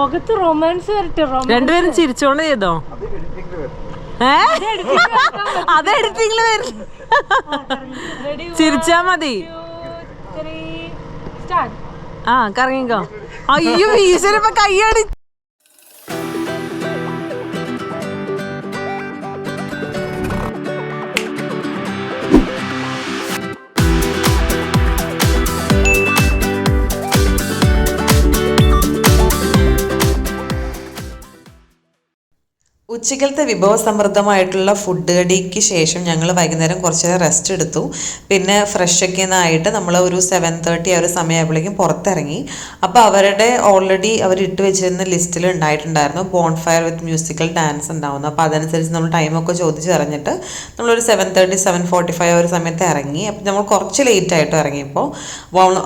മുഖത്ത് റൊമാൻസ് വരട്ടെ. രണ്ടുപേരും ചിരിച്ചോണ്ട് ചെയ്തോ? അത് എഡിറ്റിംഗില് വരും. ചിരിച്ചാ മതി. ആ കറങ്ങിക്കോ. അയ്യോ ഈശ്വരപ്പ കയ്യടി. ഉച്ചക്കലത്തെ വിഭവസമൃദ്ധമായിട്ടുള്ള ഫുഡ് കടിക്ക് ശേഷം ഞങ്ങൾ വൈകുന്നേരം കുറച്ച് നേരം റെസ്റ്റ് എടുത്തു. പിന്നെ ഫ്രഷൊക്കെ ആയിട്ട് നമ്മൾ ഒരു 7:30 ആ ഒരു സമയമായപ്പോഴേക്കും പുറത്തിറങ്ങി. അപ്പോൾ അവരുടെ ഓൾറെഡി അവർ ഇട്ട് വെച്ചിരുന്ന ലിസ്റ്റിൽ ഉണ്ടായിട്ടുണ്ടായിരുന്നു ബോൺഫയർ വിത്ത് മ്യൂസിക്കൽ ഡാൻസ് ഉണ്ടാവുന്നു. അപ്പോൾ അതനുസരിച്ച് നമ്മൾ ടൈമൊക്കെ ചോദിച്ചറിഞ്ഞിട്ട് നമ്മളൊരു 7:30 7:45 ആ ഒരു സമയത്ത് ഇറങ്ങി. അപ്പോൾ നമ്മൾ കുറച്ച് ലേറ്റായിട്ട് ഇറങ്ങിയപ്പോൾ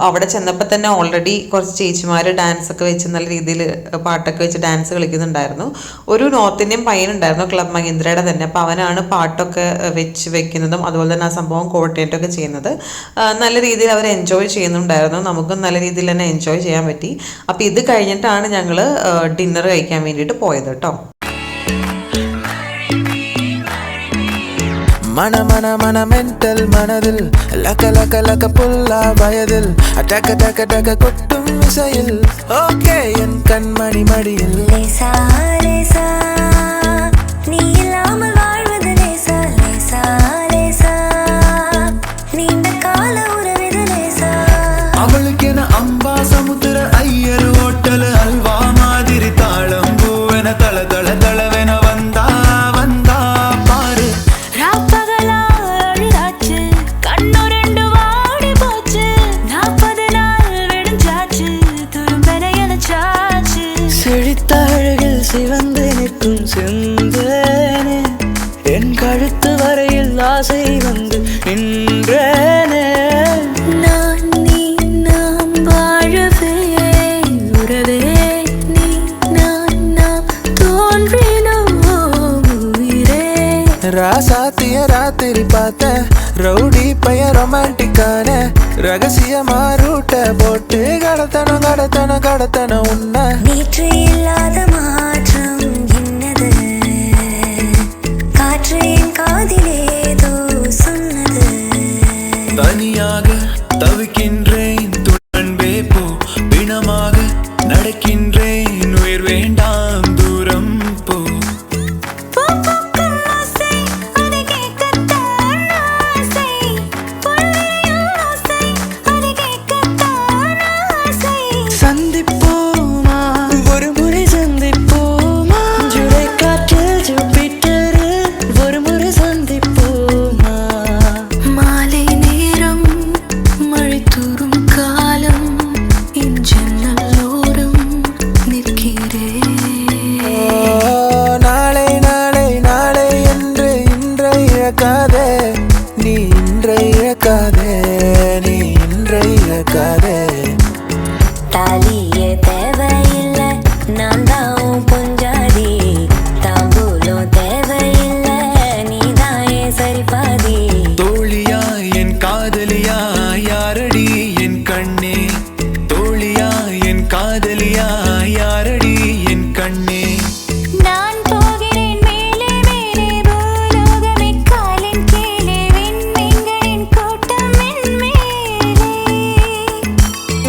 അവിടെ ചെന്നപ്പോൾ തന്നെ ഓൾറെഡി കുറച്ച് ചേച്ചിമാർ ഡാൻസൊക്കെ വെച്ച് നല്ല രീതിയിൽ പാട്ടൊക്കെ വെച്ച് ഡാൻസ് കളിക്കുന്നുണ്ടായിരുന്നു. ഒരു നോർത്ത് ഇന്ത്യൻ പയ്യനുണ്ടായിരുന്നു ക്ലബ് മഹീന്ദ്രയുടെ തന്നെ. അപ്പോൾ അവനാണ് പാട്ടൊക്കെ വെക്കുന്നതും അതുപോലെ തന്നെ ആ സംഭവം കോർഡിനേറ്റ് ഒക്കെ ചെയ്യുന്നത്. നല്ല രീതിയിൽ അവർ എൻജോയ് ചെയ്യുന്നുണ്ടായിരുന്നു. നമുക്കും നല്ല രീതിയിൽ തന്നെ എൻജോയ് ചെയ്യാൻ പറ്റി. അപ്പോൾ ഇത് കഴിഞ്ഞിട്ടാണ് ഞങ്ങൾ ഡിന്നർ കഴിക്കാൻ വേണ്ടിയിട്ട് പോയത് കേട്ടോ. மன மன மன மென்டல் மனதில் லக்க லக்க லக்க புல்லா வயதில் டக்க டக்க டக்க கொட்டும் இசையில் ஓகே என் கண்மணி மடியில் லேசா லேசா நீ இல்லாமல் வாழ்வது லேசா லேசா லேசா நீண்ட கால உறவிது லேசா அவளுக்கென அம்பா சமுத்திர ஐயர் ஹோட்டல் அல்வா மாதிரி தாளம் பூவென தள தள தளவென வந்தா வந்தா பாரு ராப்பகலா அழுதாச்சு கண்ணு ரெண்டு வாடி போச்சு 40 நாள் விடுஞ்சாச்சு துரும்பென எனச்சாச்சு செழித்த அழகில் சிவந்து நிற்கும் செந்தேனே என் கழுத்து வரையில் ஆசை வந்து நின்றேனே நான் நீ நாம் வாழவே உறவே நீ நான் நாம் தோன்றினோம் உயிரே ராசாத்திய ராத்திரி பார்த்த ரவுடி பைய ரொமான்டிக்கான ரகசியமா ரூட்ட போட்டு கடத்தணும் கடத்தணும் கடத்தணும் உன்னை நேற்று இல்லாத மாற்றம் என்னது காற்று என் காதிலேதோ சொன்னது தனியாக தவிக்கின்றேன் துன்பே போ பிணமாக நடக்கின்றேன் உயிர் வேண்டாம் தூரம் போ பூக்கும் ஆசை அதை கேட்கத்தான் ஆசை பொன்னியின் ஆசை அதை கேட்கத்தான் ஆசை சந்திப்போமா ஒரு முறை சந்திப்போமா ஜூலை காற்றில் ஜூபிட்டரில் ஒரு முறை சந்திப்போமா மாலை நேரம் மழை தூறும் காலம் என் ஜன்னலோரம் நிற்கிறேன் நாளை நாளை நாளை என்று இன்றை இழக்காதே நீ இன்றை இழக்காதே நீ இன்றை இழக்காதே தாலியே தேவையில்லை நான் தான் பொஞ்சாதி தாம்பூலம் தேவையில்லை நீ தான் சரிபாதி தோழியா என் காதலியா யாரடி என் கண்ணே தோழியா என் காதலியா யாரடி என் கண்ணே நான் போகிறேன் மேலே மேலே பூலோகமே காலின் கீழே விண்மீன்களின் கூட்டம் என் மேலே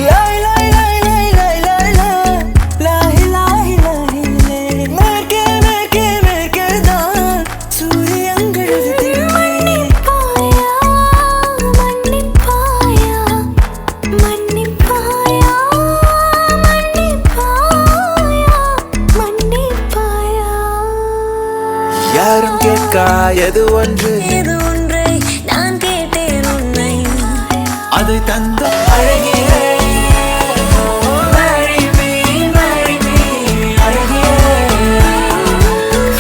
லாய் லாய் லாய் லாய் லாய் லாய் லாய் லாய் லாய் லாய் மேற்கே மேற்கே மேற்கே தான் சூரியங்கள் மன்னிப்பாயா மன்னிப்பாயா மன்னிப்பாயா மன்னிப்பாயா மன்னிப்பாயா யாரும் கேட்கா எது ஒன்று இது ஒன்றை நான் கேட்டேன் உன்னை அதை தந்த அழகிய marry me, marry me, அழகிய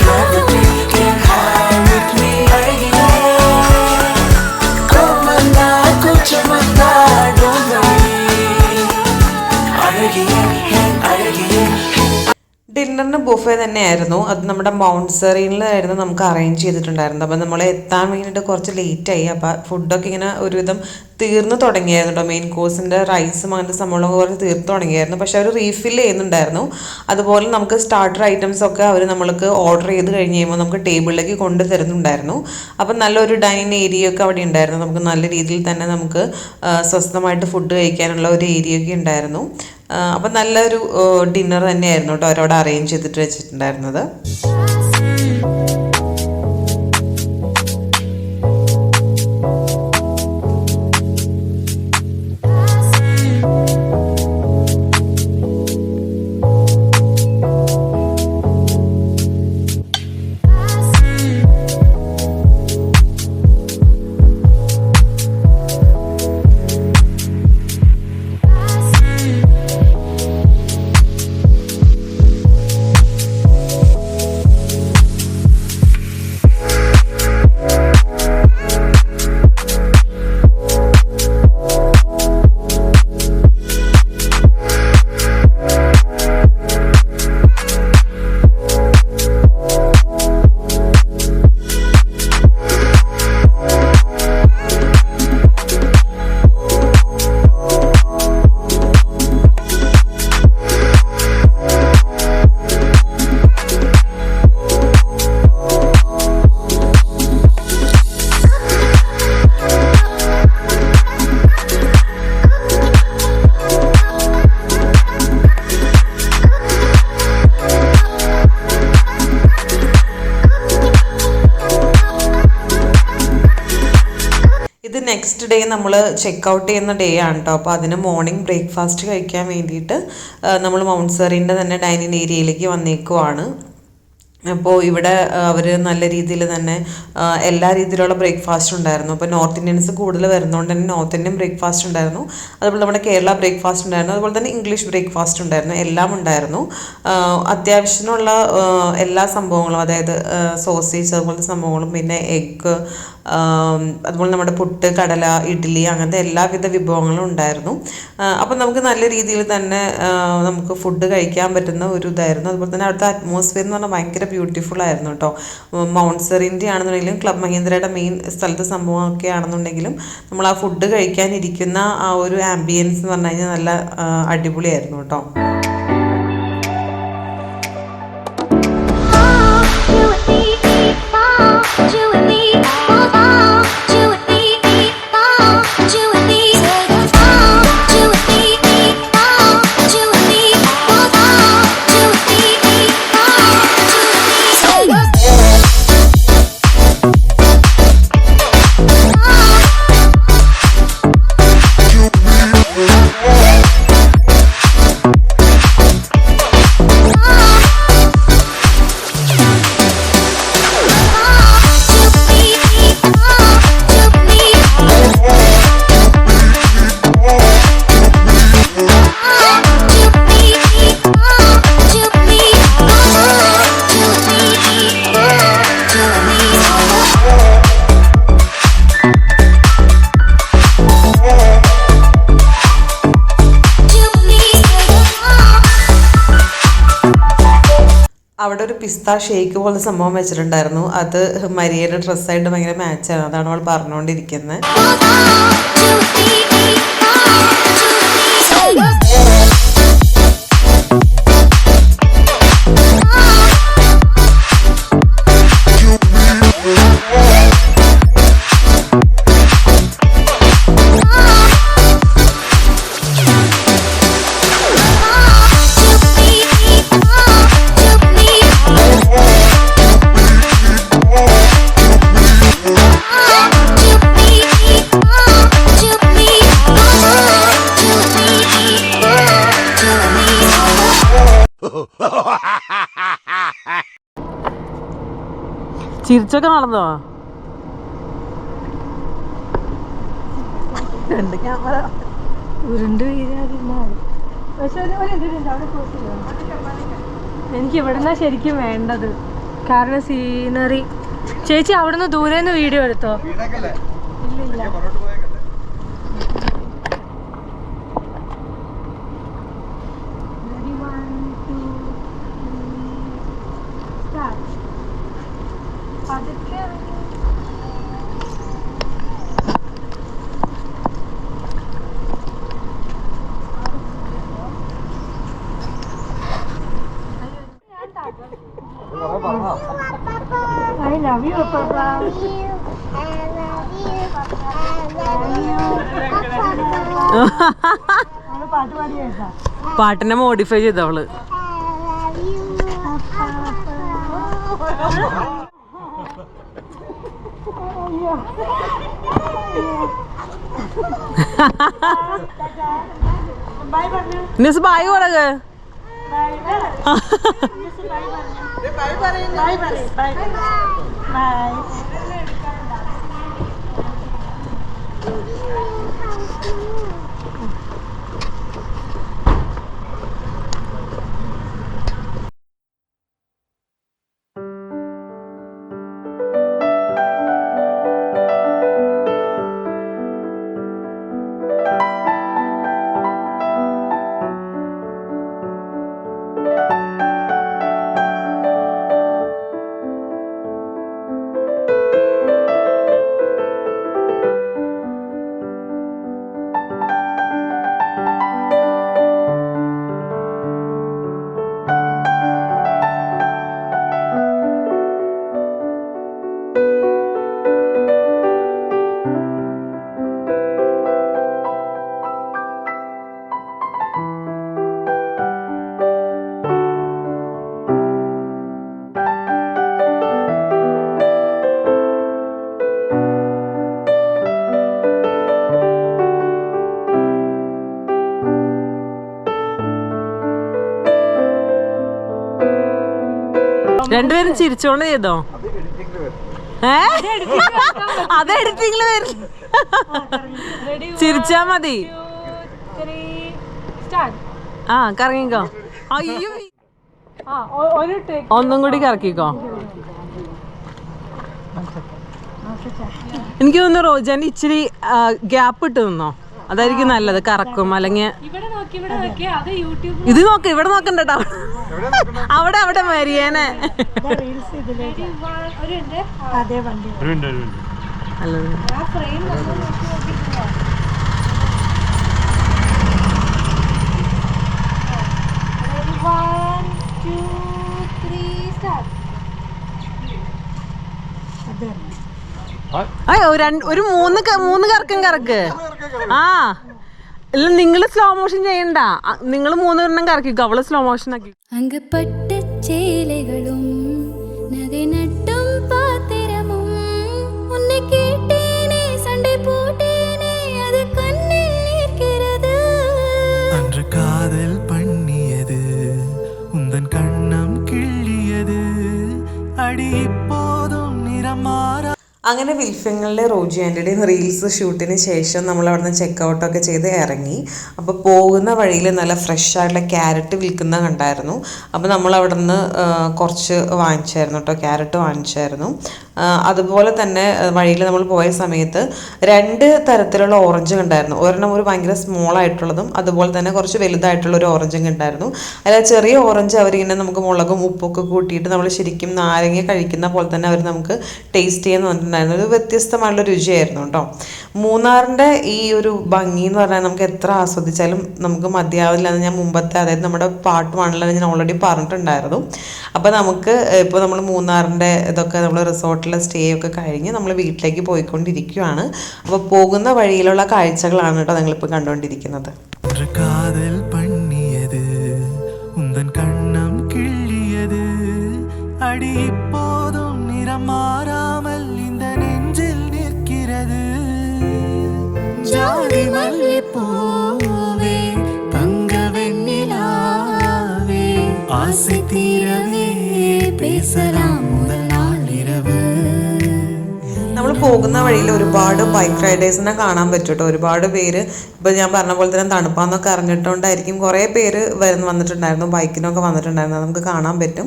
have a drink and high with me, அழகிய கோமந்தா குச்சமந்தா don't worry, அழகிய அழகிய ഡിന്നറിന് ബുഫേ തന്നെയായിരുന്നു. അത് നമ്മുടെ മൗണ്ട് സെറീനിലായിരുന്നു നമുക്ക് അറേഞ്ച് ചെയ്തിട്ടുണ്ടായിരുന്നത്. അപ്പോൾ നമ്മൾ എത്താൻ വേണ്ടിയിട്ട് കുറച്ച് ലേറ്റായി. അപ്പോൾ ഫുഡൊക്കെ ഇങ്ങനെ ഒരുവിധം തീർന്നു തുടങ്ങിയായിരുന്നു കേട്ടോ. മെയിൻ കോഴ്സിൻ്റെ റൈസും അങ്ങനത്തെ സംഭവങ്ങളൊക്കെ കുറച്ച് തീർന്നു തുടങ്ങിയായിരുന്നു. പക്ഷെ അവർ റീഫിൽ ചെയ്യുന്നുണ്ടായിരുന്നു. അതുപോലെ നമുക്ക് സ്റ്റാർട്ടർ ഐറ്റംസ് ഒക്കെ അവർ നമ്മൾക്ക് ഓർഡർ ചെയ്ത് കഴിഞ്ഞ് കഴിയുമ്പോൾ നമുക്ക് ടേബിളിലേക്ക് കൊണ്ടു തരുന്നുണ്ടായിരുന്നു. അപ്പം നല്ലൊരു ഡൈനിങ് ഏരിയ ഒക്കെ അവിടെ ഉണ്ടായിരുന്നു. നമുക്ക് നല്ല രീതിയിൽ തന്നെ നമുക്ക് സ്വസ്ഥമായിട്ട് ഫുഡ് കഴിക്കാനുള്ള ഒരു ഏരിയ ഒക്കെ ഉണ്ടായിരുന്നു. അപ്പം നല്ലൊരു ഡിന്നർ തന്നെയായിരുന്നു കേട്ടോ അവരവിടെ അറേഞ്ച് ചെയ്തിട്ട് വെച്ചിട്ടുണ്ടായിരുന്നത്. നെക്സ്റ്റ് ഡേ നമ്മൾ ചെക്ക് ഔട്ട് ചെയ്യുന്ന ഡേ ആണ് കേട്ടോ. അപ്പോൾ അതിന് മോർണിംഗ് ബ്രേക്ക്ഫാസ്റ്റ് കഴിക്കാൻ വേണ്ടിയിട്ട് നമ്മൾ മൗണ്ട് സെറീൻ്റെ തന്നെ ഡൈനിങ് ഏരിയയിലേക്ക് വന്നേക്കുവാണ്. അപ്പോൾ ഇവിടെ അവർ നല്ല രീതിയിൽ തന്നെ എല്ലാ രീതിയിലുള്ള ബ്രേക്ക്ഫാസ്റ്റ് ഉണ്ടായിരുന്നു. അപ്പോൾ നോർത്ത് ഇന്ത്യൻസ് കൂടുതൽ വരുന്നതുകൊണ്ട് തന്നെ നോർത്ത് ഇന്ത്യൻ ബ്രേക്ക്ഫാസ്റ്റ് ഉണ്ടായിരുന്നു, അതുപോലെ നമ്മുടെ കേരള ബ്രേക്ക്ഫാസ്റ്റ് ഉണ്ടായിരുന്നു, അതുപോലെ തന്നെ ഇംഗ്ലീഷ് ബ്രേക്ക്ഫാസ്റ്റ് ഉണ്ടായിരുന്നു, എല്ലാം ഉണ്ടായിരുന്നു. അത്യാവശ്യത്തിനുള്ള എല്ലാ സംഭവങ്ങളും, അതായത് സോസേജ് അതുപോലത്തെ സംഭവങ്ങളും, പിന്നെ എഗ്ഗ്, അതുപോലെ നമ്മുടെ പുട്ട്, കടല, ഇഡ്ഡലി, അങ്ങനത്തെ എല്ലാവിധ വിഭവങ്ങളും ഉണ്ടായിരുന്നു. അപ്പം നമുക്ക് നല്ല രീതിയിൽ തന്നെ നമുക്ക് ഫുഡ് കഴിക്കാൻ പറ്റുന്ന ഒരു ഇതായിരുന്നു. അതുപോലെ തന്നെ അവിടുത്തെ അറ്റ്മോസ്ഫിയർ എന്ന് പറഞ്ഞാൽ ഭയങ്കര ബ്യൂട്ടിഫുൾ ആയിരുന്നു കേട്ടോ. മൗണ്ട് സെറീൻ്റെ ആണെന്നുണ്ടെങ്കിലും ക്ലബ് മഹീന്ദ്രയുടെ മെയിൻ സ്ഥലത്തെ സംഭവമൊക്കെ ആണെന്നുണ്ടെങ്കിലും നമ്മൾ ആ ഫുഡ് കഴിക്കാനിരിക്കുന്ന ആ ഒരു ആംബിയൻസ് എന്ന് പറഞ്ഞു കഴിഞ്ഞാൽ നല്ല അടിപൊളിയായിരുന്നു കേട്ടോ. അവിടെ ഒരു പിസ്ത ഷേക്ക് പോലത്തെ സംഭവം വെച്ചിട്ടുണ്ടായിരുന്നു. അത് മരിയയുടെ ഡ്രസ്സായിട്ട് ഭയങ്കര മാച്ചാണ്. അതാണ് അവൾ പറഞ്ഞുകൊണ്ടിരിക്കുന്നത്. ചിരിച്ചൊക്കെ നടന്നോ? ക്യാമറ ഉരുണ്ട് പക്ഷെ എനിക്ക് ഇവിടുന്ന ശരിക്കും വേണ്ടത്. കാരണം സീനറി. ചേച്ചി അവിടുന്ന് ദൂരെന്ന് വീഡിയോ എടുത്തോ? ഇല്ലില്ല. I love you, Papa. പാട്ട് പാടി കേട്ടാ പാട്ടിനെ മോഡിഫൈ ചെയ്തവള്. നിസ് ബായ് കൊടുക്ക്. രണ്ടുപേരും ചിരിച്ചോണ്ട് ചെയ്തോ? അത് എഡിറ്റിംഗില് വരും. ചിരിച്ചാ മതി. ആ കറങ്ങിക്കോ. അയ്യോ ഒന്നും കൂടി കറക്കിക്കോ. എനിക്ക് തോന്നുന്നു റോജാന്റെ ഇച്ചിരി ഗ്യാപ്പ് ഇട്ട് നിന്നോ, അതായിരിക്കും നല്ലത്. കറക്കും അല്ലെങ്കിൽ ഇത് നോക്ക്, ഇവിടെ നോക്കണ്ടോ, അവിടെ അവിടെ മരിയേനെ. അയ്യോ ഒരു മൂന്ന് കറക്കം കറക്ക്. ആ ഇല്ല, നിങ്ങള് സ്ലോ മോഷൻ ചെയ്യണ്ട, നിങ്ങൾ 3 എണ്ണം കറക്കിക്കോ, അവള് സ്ലോ മോഷൻ ആക്കി. അങ്കപ്പട്ടച്ചേലകളും നഗനട്ടും പാത്തിരമും ഉന്നെ കേട്ടേനെ സണ്ടை போட்டேனே அது கண்ணில் நிற்கிறது அன்று காதல் பண்ணியது உந்தன் கண்ணம் கிள்ளியது அடி இப்போதும் நிறம் மாற. അങ്ങനെ വിൽഫിങ്ങളിലെ റോജി ആൻറ്റിയുടെയും റീൽസ് ഷൂട്ടിന് ശേഷം നമ്മൾ അവിടെ നിന്ന് ചെക്കൗട്ടൊക്കെ ചെയ്ത് ഇറങ്ങി. അപ്പോൾ പോകുന്ന വഴിയിൽ നല്ല ഫ്രഷ് ആയിട്ടുള്ള ക്യാരറ്റ് വിൽക്കുന്ന കണ്ടായിരുന്നു. അപ്പോൾ നമ്മൾ അവിടെ നിന്ന് കുറച്ച് വാങ്ങിച്ചായിരുന്നു കേട്ടോ, ക്യാരറ്റ് വാങ്ങിച്ചായിരുന്നു. അതുപോലെ തന്നെ വഴിയിൽ നമ്മൾ പോയ സമയത്ത് 2 തരത്തിലുള്ള ഓറഞ്ച് കണ്ടായിരുന്നു. ഒരെണ്ണം ഒരു ഭയങ്കര സ്മോൾ ആയിട്ടുള്ളതും അതുപോലെ തന്നെ കുറച്ച് വലുതായിട്ടുള്ള ഒരു ഓറഞ്ചും കണ്ടായിരുന്നു. അതിൽ ചെറിയ ഓറഞ്ച് അവരിങ്ങനെ നമുക്ക് മുളകും ഉപ്പൊക്കെ കൂട്ടിയിട്ട് നമ്മൾ ശരിക്കും നാരങ്ങ കഴിക്കുന്ന പോലെ തന്നെ അവർ നമുക്ക് ടേസ്റ്റ് ചെയ്യാൻ തന്നിട്ടുണ്ടായിരുന്നു. ഒരു വ്യത്യസ്തമായിട്ടുള്ള രുചിയായിരുന്നു കേട്ടോ. മൂന്നാറിൻ്റെ ഈ ഒരു ഭംഗി എന്ന് പറഞ്ഞാൽ നമുക്ക് എത്ര ആസ്വദിച്ചാലും നമുക്ക് മതിയാവില്ല എന്ന് ഞാൻ മുമ്പത്തെ, അതായത് നമ്മുടെ പാർട്ട് 1 ഞാൻ ഓൾറെഡി പറഞ്ഞിട്ടുണ്ടായിരുന്നു. അപ്പോൾ നമുക്ക് ഇപ്പോൾ നമ്മൾ മൂന്നാറിൻ്റെ ഇതൊക്കെ നമ്മൾ റിസോർട്ടിൽ സ്റ്റേ ഒക്കെ കഴിഞ്ഞ് നമ്മൾ വീട്ടിലേക്ക് പോയിക്കൊണ്ടിരിക്കുകയാണ്. അപ്പോൾ പോകുന്ന വഴിയിലുള്ള കാഴ്ചകളാണ് കേട്ടോ നിങ്ങളിപ്പോൾ കണ്ടുകൊണ്ടിരിക്കുന്നത്. കാതൽ പണിയത് ഉന്തൻ കണ്ണം കിള്ളിയത് അടി இப்போதும் நிறம் மாறாமல் இந்த நெஞ்சில் நிற்கிறது ஜாதி மல்லிப்பூவே தங்க வெண்ணிலாவே ஆசை தீரவே பேசலாம் முதல் நாள் இரவு. നമ്മൾ പോകുന്ന വഴിയിൽ ഒരുപാട് ബൈക്ക് റൈഡേഴ്സിനെ കാണാൻ പറ്റും കേട്ടോ. ഒരുപാട് പേര് ഇപ്പോൾ ഞാൻ പറഞ്ഞ പോലെ തന്നെ തണുപ്പാന്നൊക്കെ അറിഞ്ഞിട്ടുകൊണ്ടായിരിക്കും കുറേ പേര് വന്നിട്ടുണ്ടായിരുന്നു, ബൈക്കിനൊക്കെ വന്നിട്ടുണ്ടായിരുന്നു. നമുക്ക് കാണാൻ പറ്റും.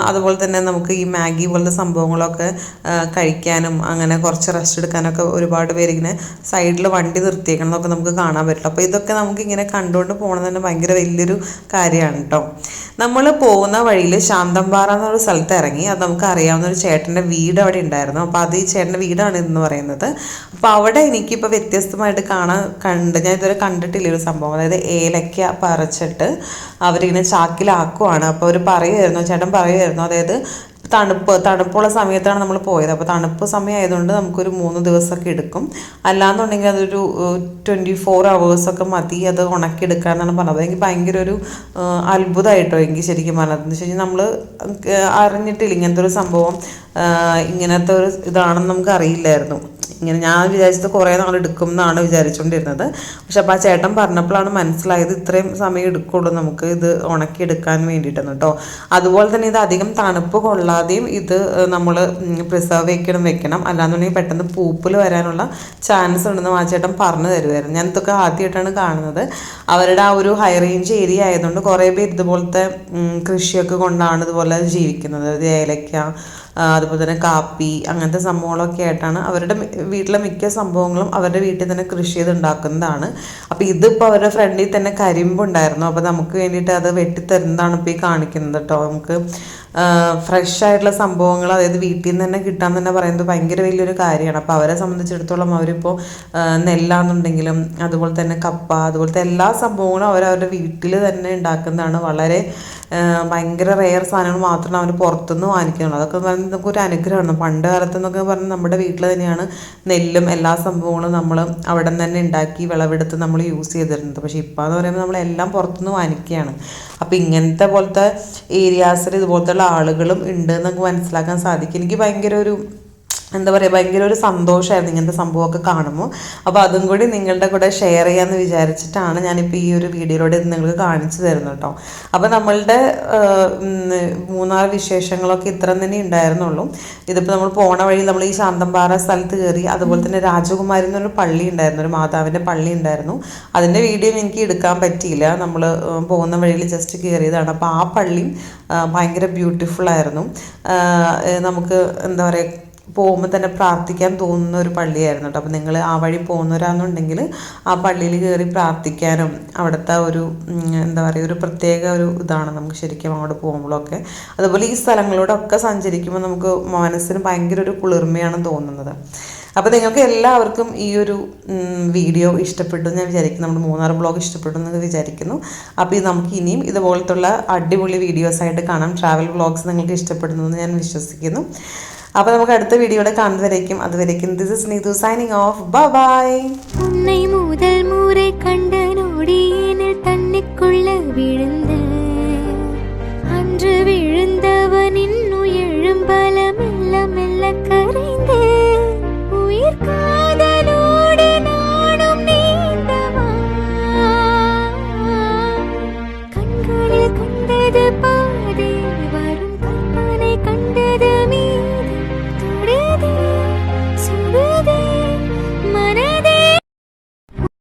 അതുപോലെ തന്നെ നമുക്ക് ഈ മാഗി പോലത്തെ സംഭവങ്ങളൊക്കെ കഴിക്കാനും അങ്ങനെ കുറച്ച് റെസ്റ്റ് എടുക്കാനൊക്കെ ഒരുപാട് പേര് ഇങ്ങനെ സൈഡിൽ വണ്ടി നിർത്തിയേക്കണമെന്നൊക്കെ നമുക്ക് കാണാൻ പറ്റും. അപ്പോൾ ഇതൊക്കെ നമുക്ക് ഇങ്ങനെ കണ്ടുകൊണ്ട് പോകണമെന്ന് തന്നെ ഭയങ്കര വലിയൊരു കാര്യമാണ് കേട്ടോ. നമ്മൾ പോകുന്ന വഴിയിൽ ശാന്തമ്പാറ എന്നൊരു സ്ഥലത്ത് ഇറങ്ങി. അത് നമുക്ക് അറിയാവുന്ന ഒരു ചേട്ടൻ്റെ വീട് അവിടെ ഉണ്ടായിരുന്നു. അപ്പോൾ അത് ഈ ചേട്ടൻ്റെ വീടാണ് ഇതെന്ന് പറയുന്നത്. അപ്പോൾ അവിടെ എനിക്കിപ്പോൾ വ്യത്യസ്തമായിട്ട് ഞാൻ ഇതുവരെ കണ്ടിട്ടില്ല ഒരു സംഭവം. അതായത് ഏലക്ക പറിച്ചിട്ട് അവരിങ്ങനെ ചാക്കിലാക്കുവാണ്. അപ്പോൾ അവർ ചേട്ടൻ പറയുമായിരുന്നു, അതായത് തണുപ്പുള്ള സമയത്താണ് നമ്മൾ പോയത്. അപ്പോൾ തണുപ്പ് സമയമായതുകൊണ്ട് നമുക്കൊരു 3 ദിവസമൊക്കെ എടുക്കും. അല്ലാന്നുണ്ടെങ്കിൽ അതൊരു 24 hours മതി അത് ഉണക്കിയെടുക്കുക എന്നാണ് പറഞ്ഞത്. എനിക്ക് ഭയങ്കര ഒരു അത്ഭുതമായിട്ടോ എനിക്ക് ശരിക്കും പറഞ്ഞത്. എന്ന് വെച്ച് കഴിഞ്ഞാൽ നമ്മൾ അറിഞ്ഞിട്ടില്ല ഇങ്ങനത്തെ ഒരു സംഭവം, ഇങ്ങനത്തെ ഒരു ഇതാണെന്ന് നമുക്ക് അറിയില്ലായിരുന്നു. ഇങ്ങനെ ഞാൻ വിചാരിച്ചത് കുറേ നാൾ എടുക്കും എന്നാണ് വിചാരിച്ചുകൊണ്ടിരുന്നത്. പക്ഷെ അപ്പോൾ ആ ചേട്ടൻ പറഞ്ഞപ്പോഴാണ് മനസ്സിലായത് ഇത്രയും സമയം എടുക്കുള്ളൂ നമുക്ക് ഇത് ഉണക്കിയെടുക്കാൻ വേണ്ടിയിട്ടാണ് കേട്ടോ. അതുപോലെ തന്നെ ഇത് അധികം തണുപ്പ് കൊള്ളാതെയും ഇത് നമ്മൾ പ്രിസർവ് വെക്കണം, അല്ലാന്നുണ്ടെങ്കിൽ പെട്ടെന്ന് പൂപ്പിൽ വരാനുള്ള ചാൻസ് ഉണ്ടെന്ന് ആ ചേട്ടൻ പറഞ്ഞു തരുമായിരുന്നു. ഞാൻ ഇതൊക്കെ ആദ്യമായിട്ടാണ് കാണുന്നത്. അവരുടെ ആ ഒരു ഹൈ റേഞ്ച് ഏരിയ ആയതുകൊണ്ട് കുറേ പേര് ഇതുപോലത്തെ കൃഷിയൊക്കെ കൊണ്ടാണ് ഇതുപോലെ ജീവിക്കുന്നത്. ഏലക്ക, അതുപോലെ തന്നെ കാപ്പി, അങ്ങനത്തെ സംഭവങ്ങളൊക്കെ ആയിട്ടാണ് അവരുടെ വീട്ടിലെ മിക്ക സംഭവങ്ങളും അവരുടെ വീട്ടിൽ തന്നെ കൃഷി ചെയ്ത് ഉണ്ടാക്കുന്നതാണ്. അപ്പോൾ ഇതിപ്പോൾ അവരുടെ ഫ്രണ്ടിൽ തന്നെ കരിമ്പുണ്ടായിരുന്നു. അപ്പോൾ നമുക്ക് വേണ്ടിയിട്ട് അത് വെട്ടിത്തരുന്നതാണ് ഇപ്പോൾ ഈ കാണിക്കുന്നത് കേട്ടോ. നമുക്ക് ഫ്രഷ് ആയിട്ടുള്ള സംഭവങ്ങൾ, അതായത് വീട്ടിൽ നിന്ന് തന്നെ കിട്ടാൻ തന്നെ പറയുന്നത് ഭയങ്കര വലിയൊരു കാര്യമാണ്. അപ്പോൾ അവരെ സംബന്ധിച്ചിടത്തോളം അവരിപ്പോൾ നെല്ലാന്നുണ്ടെങ്കിലും അതുപോലെ തന്നെ കപ്പ, അതുപോലത്തെ എല്ലാ സംഭവങ്ങളും അവരവരുടെ വീട്ടിൽ തന്നെ ഉണ്ടാക്കുന്നതാണ്. വളരെ ഭയങ്കര റെയർ സാധനങ്ങൾ മാത്രമാണ് അവർ പുറത്തുനിന്ന് വാങ്ങിക്കുന്നുള്ളൂ. അതൊക്കെ പറയുന്നത് നമുക്കൊരു അനുഗ്രഹമാണ്. പണ്ട് കാലത്തെന്നൊക്കെ പറഞ്ഞാൽ നമ്മുടെ വീട്ടിൽ തന്നെയാണ് നെല്ലും എല്ലാ സംഭവങ്ങളും നമ്മൾ അവിടെ നിന്ന് തന്നെ ഉണ്ടാക്കി വിളവെടുത്ത് നമ്മൾ യൂസ് ചെയ്തിരുന്നത്. പക്ഷേ ഇപ്പോൾ എന്ന് പറയുമ്പോൾ നമ്മളെല്ലാം പുറത്തുനിന്ന് വാങ്ങിക്കുകയാണ്. അപ്പോൾ ഇങ്ങനത്തെ പോലത്തെ ഏരിയാസിൽ ഇതുപോലത്തെ ആളുകളും ഉണ്ട് എന്നൊക്കെ മനസ്സിലാക്കാൻ സാധിക്കും. എനിക്ക് ഭയങ്കര ഒരു ഭയങ്കര ഒരു സന്തോഷമായിരുന്നു ഇങ്ങനത്തെ സംഭവമൊക്കെ കാണുമ്പോൾ. അപ്പോൾ അതും കൂടി നിങ്ങളുടെ കൂടെ ഷെയർ ചെയ്യാമെന്ന് വിചാരിച്ചിട്ടാണ് ഞാനിപ്പോൾ ഈ ഒരു വീഡിയോയിലൂടെ നിങ്ങൾക്ക് കാണിച്ചു തരുന്നത് കേട്ടോ. അപ്പോൾ നമ്മളുടെ മൂന്നാർ വിശേഷങ്ങളൊക്കെ ഇത്ര തന്നെ ഉണ്ടായിരുന്നുള്ളൂ. ഇതിപ്പോൾ നമ്മൾ പോണ വഴി നമ്മൾ ഈ ശാന്തമ്പാറ സ്ഥലത്ത് കയറി. അതുപോലെ തന്നെ രാജകുമാരി എന്നൊരു പള്ളി ഉണ്ടായിരുന്നു, ഒരു മാതാവിൻ്റെ പള്ളി ഉണ്ടായിരുന്നു. അതിൻ്റെ വീഡിയോ എനിക്ക് എടുക്കാൻ പറ്റിയില്ല, നമ്മൾ പോകുന്ന വഴിയിൽ ജസ്റ്റ് കയറിയതാണ്. അപ്പോൾ ആ പള്ളി ഭയങ്കര ബ്യൂട്ടിഫുള്ളായിരുന്നു. നമുക്ക് പോകുമ്പോൾ തന്നെ പ്രാർത്ഥിക്കാൻ തോന്നുന്ന ഒരു പള്ളിയായിരുന്നു കേട്ടോ. അപ്പോൾ നിങ്ങൾ ആ വഴി പോകുന്നവരാണെന്നുണ്ടെങ്കിൽ ആ പള്ളിയിൽ കയറി പ്രാർത്ഥിക്കാനും അവിടുത്തെ ഒരു ഒരു പ്രത്യേക ഒരു ഇതാണ് നമുക്ക് ശരിക്കും അങ്ങോട്ട് പോകുമ്പോഴൊക്കെ. അതുപോലെ ഈ സ്ഥലങ്ങളോടൊക്കെ സഞ്ചരിക്കുമ്പോൾ നമുക്ക് മനസ്സിന് ഭയങ്കര ഒരു കുളിർമയാണ് തോന്നുന്നത്. അപ്പോൾ നിങ്ങൾക്ക് എല്ലാവർക്കും ഈ ഒരു വീഡിയോ ഇഷ്ടപ്പെട്ടു ഞാൻ വിചാരിക്കുന്നു. നമ്മുടെ മൂന്നാർ വ്ളോഗ് ഇഷ്ടപ്പെട്ടു എന്ന് വിചാരിക്കുന്നു. അപ്പോൾ നമുക്ക് ഇനിയും ഇതുപോലത്തുള്ള അടിപൊളി വീഡിയോസായിട്ട് കാണാം. ട്രാവൽ വ്ളോഗ്സ് നിങ്ങൾക്ക് ഇഷ്ടപ്പെടുന്നു എന്ന് ഞാൻ വിശ്വസിക്കുന്നു. അപ്പോൾ നമുക്ക് അടുത്ത വീഡിയോയുടെ കാണുന്നവരേക്കും അതുവരേക്കും this is Neethu signing off. Bye. உன்னை முதல் முறை கண்ட நொடியினில் தண்ணிக்குள்ள விழுந்த அன்று விழுந்த